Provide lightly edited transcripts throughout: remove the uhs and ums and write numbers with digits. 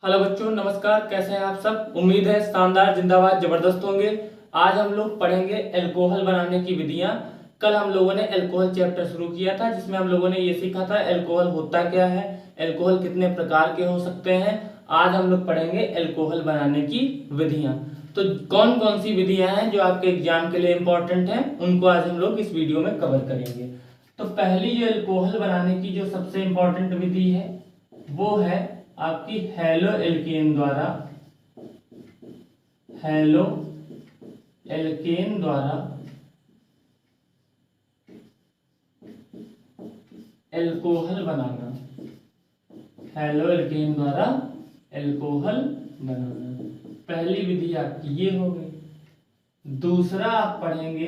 Hello बच्चों, नमस्कार। कैसे हैं आप सब? उम्मीद है शानदार, जिंदाबाद, जबरदस्त होंगे। आज हम लोग पढ़ेंगे अल्कोहल बनाने की विधियां। कल हम लोगों ने अल्कोहल चैप्टर शुरू किया था, जिसमें हम लोगों ने ये सीखा था अल्कोहल होता क्या है, अल्कोहल कितने प्रकार के हो सकते हैं। आज हम लोग पढ़ेंगे अल्कोहल बनाने की विधियां। तो कौन कौन सी विधियां हैं जो आपके एग्जाम के लिए इंपॉर्टेंट हैं, उनको आज हम लोग इस वीडियो में कवर करेंगे। तो पहली जो अल्कोहल बनाने की जो सबसे इंपॉर्टेंट विधि है वो है आपकी हेलो एल्केन द्वारा एल्कोहल बनाना। हेलो एल्केन द्वारा एल्कोहल बनाना पहली विधि आपकी ये हो गई। दूसरा आप पढ़ेंगे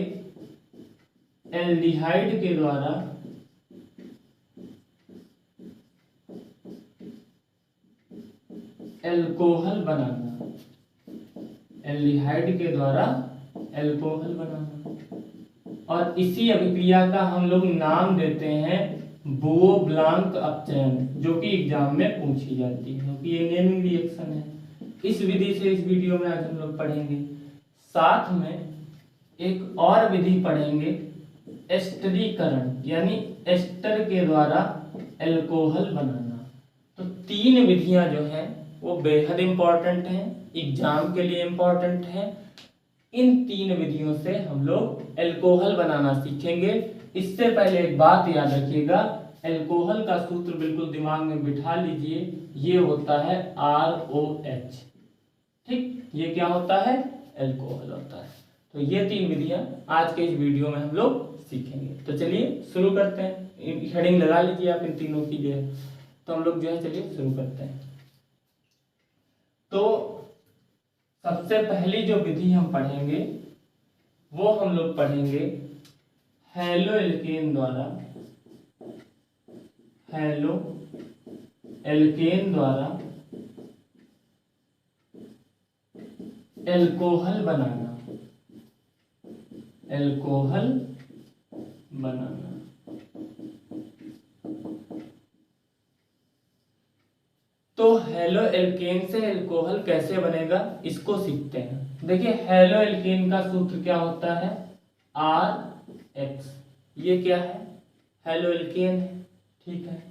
एल्डिहाइड के द्वारा एल्कोहल बनाना। एल्डिहाइड के द्वारा एल्कोहल बनाना, और इसी अभिक्रिया का हम लोग नाम देते हैं बुओ ब्लांक अपचयन, जो कि एग्जाम में पूछी जाती है, क्योंकि ये नेमिंग रिएक्शन है। इस विधि से इस वीडियो में आज हम लोग पढ़ेंगे। साथ में एक और विधि पढ़ेंगे एस्टरीकरण, यानी एस्टर के द्वारा एल्कोहल बनाना। तो तीन विधियां जो हैं वो बेहद इंपॉर्टेंट हैं, एग्जाम के लिए इंपॉर्टेंट हैं। इन तीन विधियों से हम लोग एल्कोहल बनाना सीखेंगे। इससे पहले एक बात याद रखिएगा, एल्कोहल का सूत्र बिल्कुल दिमाग में बिठा लीजिए, ये होता है ROH। ठीक, ये क्या होता है? एल्कोहल होता है। तो ये तीन विधियां आज के इस वीडियो में हम लोग सीखेंगे। तो चलिए शुरू करते हैं। हेडिंग लगा लीजिए आप इन तीनों की जो है। तो हम लोग जो है चलिए शुरू करते हैं। तो सबसे पहली जो विधि हम पढ़ेंगे वो हम लोग पढ़ेंगे हेलो एल्केन द्वारा एल्कोहल बनाना। तो हेलो एल्केन से एल्कोहल कैसे बनेगा, इसको सीखते हैं। देखिए, हेलो एल्केन का सूत्र क्या होता है? RH। ये क्या है? हेलो एल्केन है, ठीक है।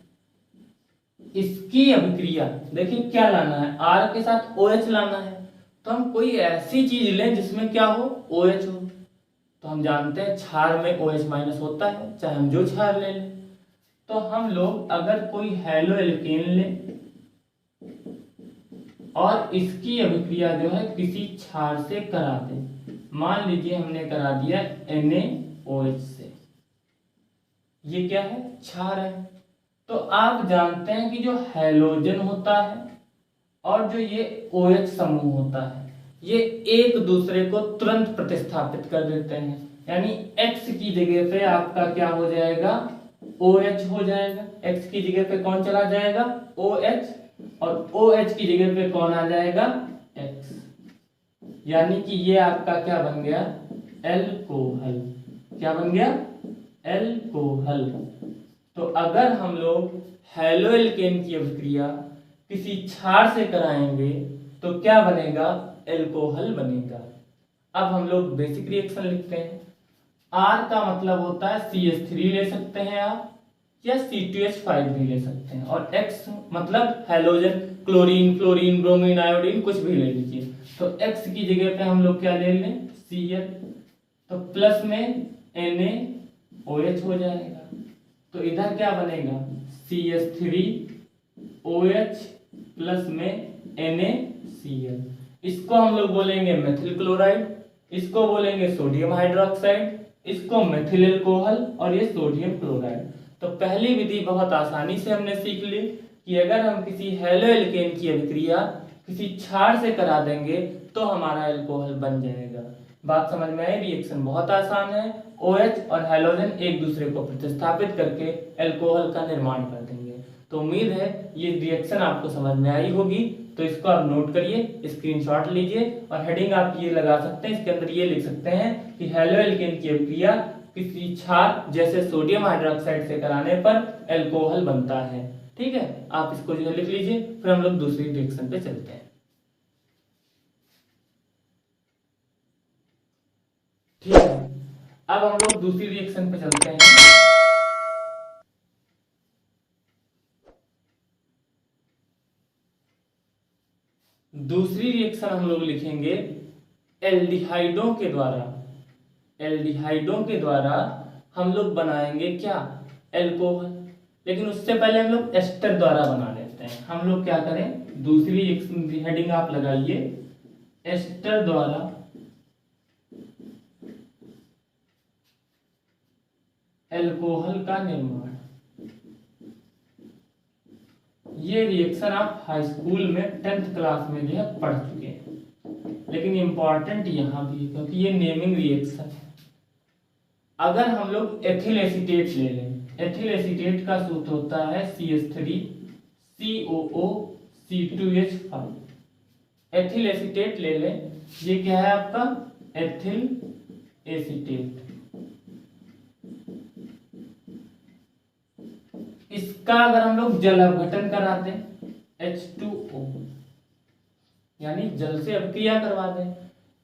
इसकी अभिक्रिया देखिए क्या लाना है, R के साथ OH लाना है। तो हम कोई ऐसी चीज लें जिसमें क्या हो, OH हो। तो हम जानते हैं क्षार में OH माइनस होता है, चाहे हम जो क्षार ले लें। तो हम लोग अगर कोई हेलो एल्केन लें और इसकी अभिक्रिया जो है किसी क्षार से करा दें, मान लीजिए हमने करा दिया NaOH से, ये क्या है? क्षार है। तो आप जानते हैं कि जो हैलोजन होता है और जो ये OH समूह होता है, ये एक दूसरे को तुरंत प्रतिस्थापित कर देते हैं। यानी X की जगह पे आपका क्या हो जाएगा? OH हो जाएगा। X की जगह पे कौन चला जाएगा? OH, और OH की जगह पे कौन आ जाएगा? X। यानी कि ये आपका क्या बन गया? एल्कोहल। क्या बन गया? एल्कोहल। तो अगर हम लोग हेलो एल्केन की अभिक्रिया किसी क्षार से कराएंगे तो क्या बनेगा? एल्कोहल बनेगा। अब हम लोग बेसिक रिएक्शन लिखते हैं। R का मतलब होता है CH3 ले सकते हैं आप, या C2H5 भी ले सकते हैं, और X मतलब halogen, chlorine, fluorine, bromine, iodine, कुछ भी ले लीजिए। तो X की जगह पे हम लोग क्या ले लें? Cl। तो प्लस में NaOH हो जाएगा। तो इधर क्या बनेगा? CH3OH प्लस में NaCl। इसको हम लोग बोलेंगे मेथिल क्लोराइड, इसको बोलेंगे सोडियम हाइड्रोक्साइड, इसको मेथिल अल्कोहल, और ये सोडियम क्लोराइड। तो पहली विधि बहुत आसानी से हमने सीख ली कि अगर हम किसी हेलो एल्केन की अभिक्रिया किसी क्षार से करा देंगे तो हमारा एल्कोहल बन जाएगा। बात समझ में आई? रिएक्शन बहुत आसान है। OH और हैलोजन एक दूसरे को प्रतिस्थापित करके एल्कोहल का निर्माण कर देंगे। तो उम्मीद है ये रिएक्शन आपको समझ में आई होगी। तो इसको आप नोट करिए, स्क्रीनशॉट लीजिए, और हेडिंग आप ये लगा सकते हैं, इसके अंदर ये लिख सकते हैं कि हेलो एल्केन की अभिक्रिया किसी क्षार जैसे सोडियम हाइड्रोक्साइड से कराने पर एल्कोहल बनता है। ठीक है, आप इसको जो है लिख लीजिए, फिर हम लोग दूसरी रिएक्शन पे चलते हैं। ठीक है, अब हम लोग दूसरी रिएक्शन पे चलते हैं। दूसरी रिएक्शन हम लोग लिखेंगे एल्डिहाइडों के द्वारा। एल्डिहाइडों के द्वारा हम लोग बनाएंगे क्या, एल्कोहल। लेकिन उससे पहले हम लोग एस्टर द्वारा बना लेते हैं। हम लोग क्या करें, दूसरी हेडिंग आप लगाइए, एस्टर द्वारा एल्कोहल का निर्माण। ये रिएक्शन आप हाई स्कूल में 10th क्लास में जो है पढ़ चुके हैं, लेकिन इंपॉर्टेंट यहाँ भी है क्योंकि ये नेमिंग रिएक्शन है। अगर हम लोग एथिल एसीटेट ले लें, एथिल एसीटेट का सूत्र होता है CH3 COO C2H5। Ethyl acetate ले लें, ये क्या है आपका एथिल एसीटेट। इसका अगर हम लोग जल अपघटन करा दें H2O, यानी जल से अभिक्रिया करवा दें,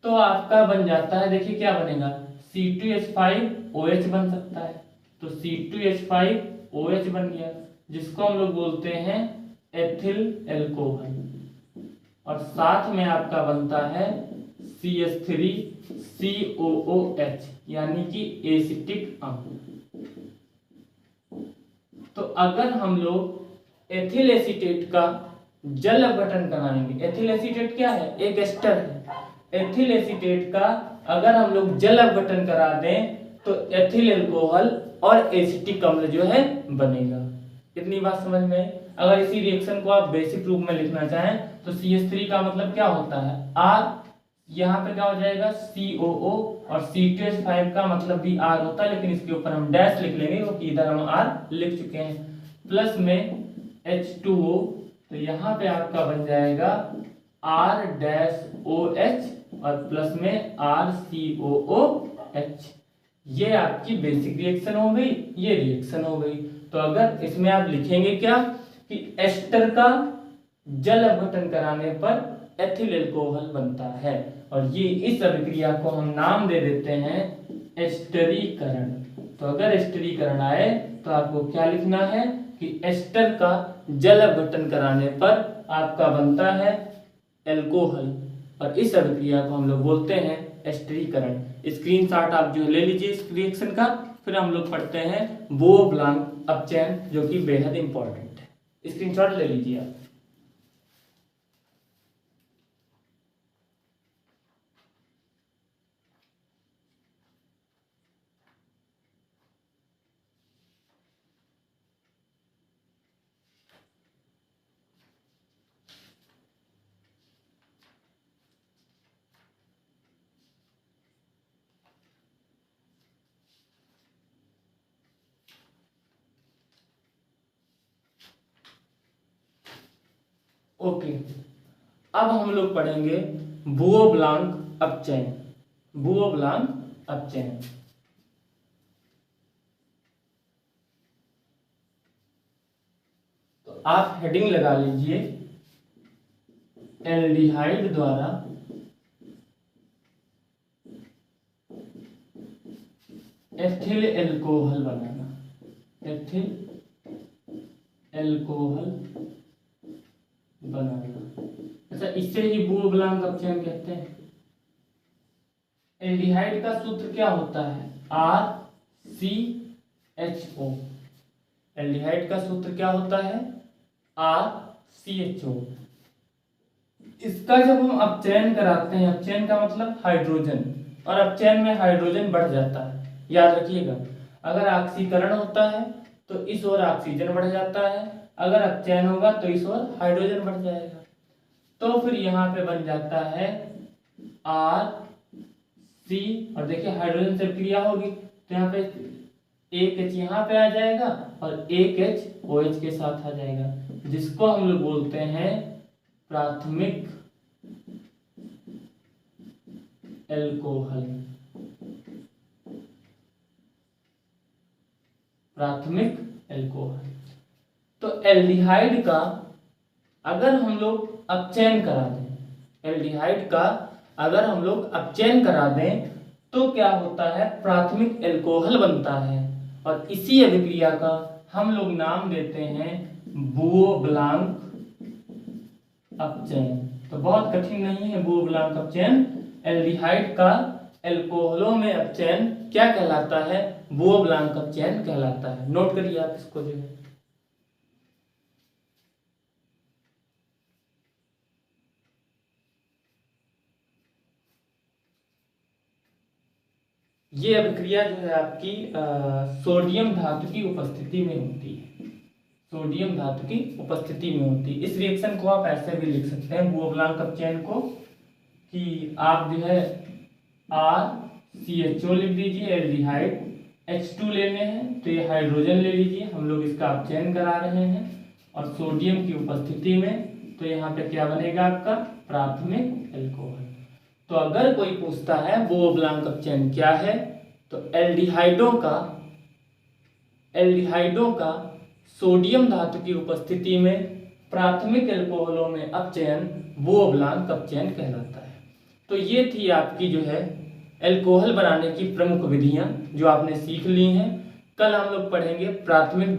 तो आपका बन जाता है, देखिए क्या बनेगा, C2H5OH बन सकता है। तो C2H5OH बन गया, जिसको हम लोग बोलते हैं एथिल एल्कोहल। और साथ में आपका बनता है CH3COOH, यानी कि एसिटिक अम्ल। तो अगर हम लोग एथिल एसीटेट का जल अपघटन कराएंगे, एथिल एसीटेट क्या है, एक एस्टर है। एथिल एसीटेट का अगर हम लोग जल अपघटन करा दें तो एथिल एल्कोहल और एसिटिक अम्ल जो है बनेगा। इतनी बात समझ में। अगर इसी रिएक्शन को आप बेसिक रूप में लिखना चाहें तो CH3 का मतलब क्या होता है, R, यहाँ पे क्या हो जाएगा COO, और C2H5 का मतलब भी R होता है, लेकिन इसके ऊपर हम डैश लिख लेंगे क्योंकि इधर हम R लिख चुके हैं। प्लस में H2O, तो यहाँ पे आपका बन जाएगा R-OH और प्लस में RCOOH। ये आपकी बेसिक रिएक्शन हो गई, ये रिएक्शन हो गई। तो अगर इसमें आप लिखेंगे क्या कि एस्टर का जल अपघटन कराने पर एथिल एल्कोहल बनता है, और ये इस अभिक्रिया को हम नाम दे देते हैं एस्टरीकरण। तो अगर एस्टरीकरण आए तो आपको क्या लिखना है कि एस्टर का जल अपघटन कराने पर आपका बनता है एल्कोहल, और इस अभिक्रिया को हम लोग बोलते हैं एस्टरीकरण। स्क्रीनशॉट आप जो ले लीजिए इस रिएक्शन का, फिर हम लोग पढ़ते हैं बोओ-ब्लांक अपचयन, जो कि बेहद इंपॉर्टेंट है। स्क्रीनशॉट ले लीजिए आप। ओके, अब हम लोग पढ़ेंगे बोओ-ब्लांक अपचयन। बोओ-ब्लांक अपचयन, तो आप हेडिंग लगा लीजिए एल्डिहाइड द्वारा एथिल एल्कोहल बनाना। एथिल एल्कोहल बनाना, अच्छा इससे ही बोओ-ब्लांक अपचयन कहते हैं। एल्डिहाइड का सूत्र क्या होता है, RCHO। एल्डिहाइड का सूत्र क्या होता है, RCHO। इसका जब हम अपचयन कराते हैं, अपचयन का मतलब हाइड्रोजन, और अपचयन में हाइड्रोजन बढ़ जाता है, याद रखिएगा। अगर ऑक्सीकरण होता है तो इस ओर ऑक्सीजन बढ़ जाता है, अगर अपचयन होगा तो इस ओर हाइड्रोजन बढ़ जाएगा। तो फिर यहाँ पे बन जाता है RC, और देखिए हाइड्रोजन से क्रिया होगी तो यहाँ पे एक H यहाँ पे आ जाएगा और एक H OH के साथ आ जाएगा, जिसको हम लोग बोलते हैं प्राथमिक एल्कोहल। प्राथमिक एल्कोहल। तो एल्डिहाइड का अगर हम लोग अपचयन करा दें, एल्डिहाइड का अगर हम लोग अपचयन करा दें तो क्या होता है, प्राथमिक एल्कोहल बनता है। और इसी अभिक्रिया का हम लोग नाम देते हैं बुओ-ब्लांक अपचयन। तो बहुत कठिन नहीं है बुओ-ब्लांक अपचयन। एल्डिहाइड का एल्कोहलों में अपचयन क्या कहलाता है, बुओ-ब्लांक अपचयन कहलाता है। नोट करिए आप इसको जो है। ये अभिक्रिया जो है आपकी सोडियम धातु की उपस्थिति में होती है, सोडियम धातु की उपस्थिति में होती है। इस रिएक्शन को आप ऐसे भी लिख सकते हैं बुओ-ब्लांक अपचयन को कि आप जो है RCHO लिख दीजिए, एल्डिहाइड H2 लेने हैं तो ये हाइड्रोजन ले लीजिए, हम लोग इसका अपचयन करा रहे हैं और सोडियम की उपस्थिति में, तो यहाँ पे क्या बनेगा आपका प्राथमिक एल्कोहल। तो अगर कोई पूछता है बुओ-ब्लांक अपचयन क्या है, तो एल्डिहाइडों का सोडियम धातु की उपस्थिति में प्राथमिक एल्कोहलों में अपचयन बुओ-ब्लांक अपचयन कहलाता है। तो ये थी आपकी जो है एल्कोहल बनाने की प्रमुख विधियां जो आपने सीख ली हैं। कल हम लोग पढ़ेंगे प्राथमिक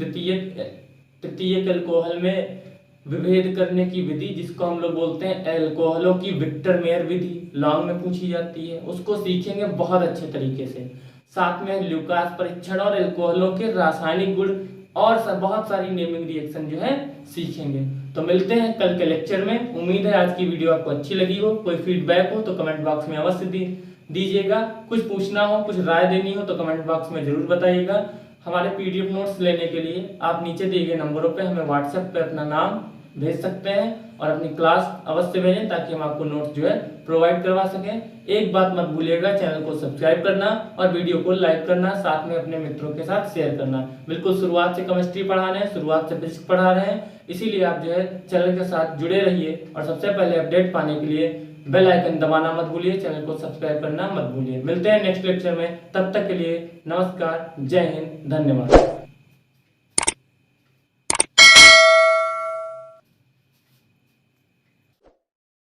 तृतीयक एल्कोहल में विभेद करने की विधि, जिसको हम लोग बोलते हैं एल्कोहलों की विक्टर मेयर विधि, लॉन्ग में पूछी जाती है। उसको सीखेंगे बहुत अच्छे तरीके से। साथ में ल्यूकास परीक्षण और एल्कोहलों के रासायनिक गुण और बहुत सारी नेमिंग रिएक्शन जो है सीखेंगे। तो मिलते हैं कल के लेक्चर में। उम्मीद है आज की वीडियो आपको अच्छी लगी हो। कोई फीडबैक हो तो कमेंट बॉक्स में अवश्य दीजिएगा। कुछ पूछना हो, कुछ राय देनी हो तो कमेंट बॉक्स में जरूर बताइएगा। हमारे PDF नोट्स लेने के लिए आप नीचे दिए गए नंबरों पे हमें व्हाट्सएप पे अपना नाम भेज सकते हैं और अपनी क्लास अवश्य भेजें ताकि हम आपको नोट्स जो है प्रोवाइड करवा सकें। एक बात मत भूलिएगा, चैनल को सब्सक्राइब करना और वीडियो को लाइक करना, साथ में अपने मित्रों के साथ शेयर करना। बिल्कुल शुरुआत से केमिस्ट्री पढ़ा रहे हैं, शुरुआत से फिजिक्स पढ़ा रहे हैं, इसीलिए आप जो है चैनल के साथ जुड़े रहिए और सबसे पहले अपडेट पाने के लिए बेल आइकन दबाना मत भूलिए, चैनल को सब्सक्राइब करना मत भूलिए। मिलते हैं नेक्स्ट लेक्चर में, तब तक के लिए नमस्कार, जय हिंद, धन्यवाद।